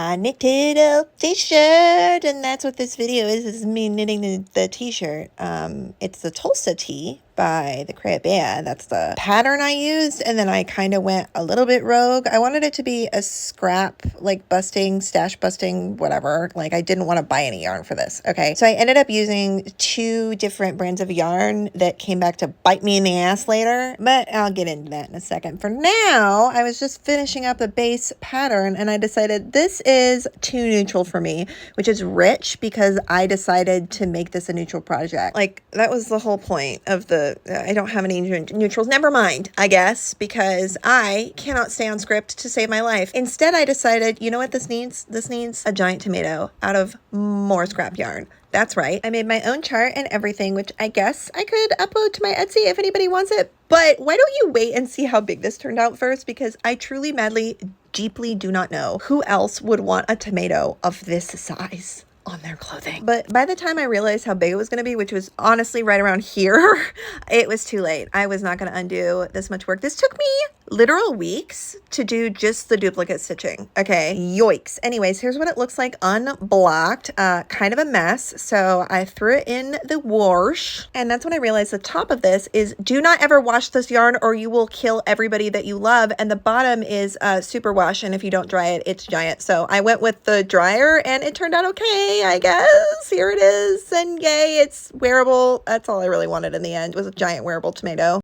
I knitted a t-shirt, and that's what this video is me knitting the t-shirt. It's the Tolsta Tee by the Crab Bear. That's the pattern I used, and then I kind of went a little bit rogue. I wanted it to be a scrap, like busting, stash busting, whatever. Like, I didn't want to buy any yarn for this, okay? So I ended up using 2 different brands of yarn that came back to bite me in the ass later, but I'll get into that in a second. For now, I was just finishing up the base pattern, and I decided this is too neutral for me, which is rich because I decided to make this a neutral project. Like, that was the whole point of I don't have any neutrals. Never mind, I guess, because I cannot stay on script to save my life. Instead, I decided, you know what this needs? This needs a giant tomato out of more scrap yarn. That's right. I made my own chart and everything, which I guess I could upload to my Etsy if anybody wants it. But why don't you wait and see how big this turned out first? Because I truly, madly, deeply do not know who else would want a tomato of this size on their clothing. But by the time I realized how big it was going to be, which was honestly right around here, it was too late. I was not going to undo this much work. This took me literal weeks to do just the duplicate stitching. Okay, yoicks. Anyways, here's what it looks like unblocked. Kind of a mess. So I threw it in the wash, and that's when I realized the top of this is do not ever wash this yarn or you will kill everybody that you love. And the bottom is super wash, and if you don't dry it, it's giant. So I went with the dryer and it turned out okay, I guess. Here it is, and yay, it's wearable. That's all I really wanted in the end, was a giant wearable tomato.